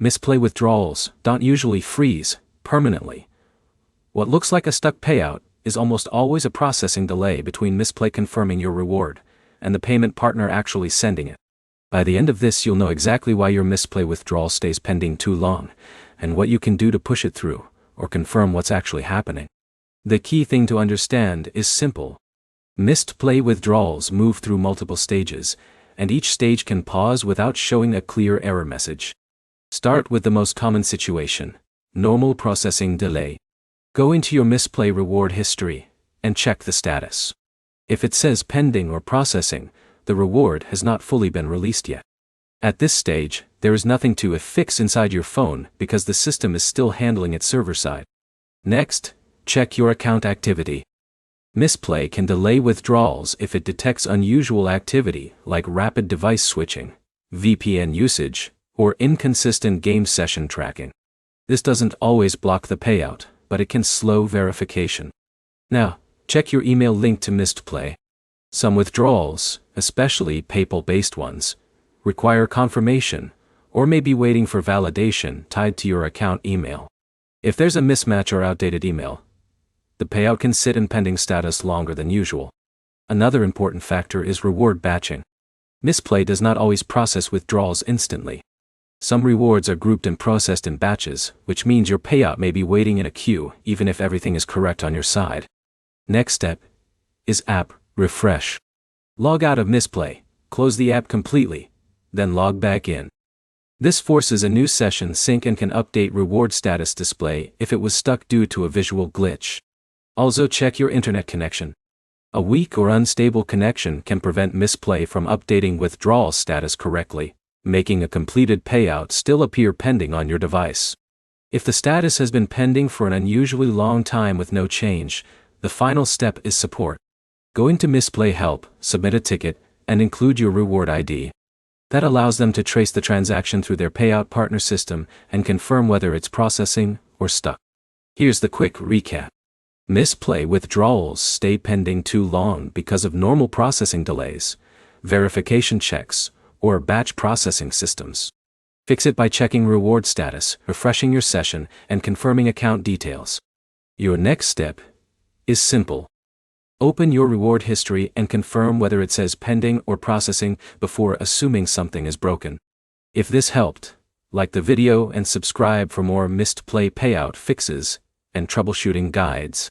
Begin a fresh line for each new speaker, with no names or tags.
Mistplay withdrawals don't usually freeze permanently. What looks like a stuck payout is almost always a processing delay between Mistplay confirming your reward and the payment partner actually sending it. By the end of this, you'll know exactly why your Mistplay withdrawal stays pending too long, and what you can do to push it through, or confirm what's actually happening. The key thing to understand is simple. Mistplay withdrawals move through multiple stages, and each stage can pause without showing a clear error message. Start with the most common situation: normal processing delay. Go into your Mistplay reward history and check the status. If it says pending or processing, the reward has not fully been released yet. At this stage, there is nothing to fix inside your phone because the system is still handling it server side. Next, check your account activity. Mistplay can delay withdrawals if it detects unusual activity like rapid device switching, VPN usage, or inconsistent game session tracking. This doesn't always block the payout, but it can slow verification. Now, check your email linked to Mistplay. Some withdrawals, especially PayPal-based ones, require confirmation, or may be waiting for validation tied to your account email. If there's a mismatch or outdated email, the payout can sit in pending status longer than usual. Another important factor is reward batching. Mistplay does not always process withdrawals instantly. Some rewards are grouped and processed in batches, which means your payout may be waiting in a queue even if everything is correct on your side. Next step is app refresh. Log out of Mistplay, close the app completely, then log back in. This forces a new session sync and can update reward status display if it was stuck due to a visual glitch. Also check your internet connection. A weak or unstable connection can prevent Mistplay from updating withdrawal status correctly, making a completed payout still appear pending on your device. If the status has been pending for an unusually long time with no change, the final step is support. Go into Mistplay Help, submit a ticket, and include your reward ID. That allows them to trace the transaction through their payout partner system and confirm whether it's processing or stuck. Here's the quick recap. Mistplay withdrawals stay pending too long because of normal processing delays, verification checks, or batch processing systems. Fix it by checking reward status, refreshing your session, and confirming account details. Your next step is simple. Open your reward history and confirm whether it says pending or processing before assuming something is broken. If this helped, like the video and subscribe for more Mistplay payout fixes and troubleshooting guides.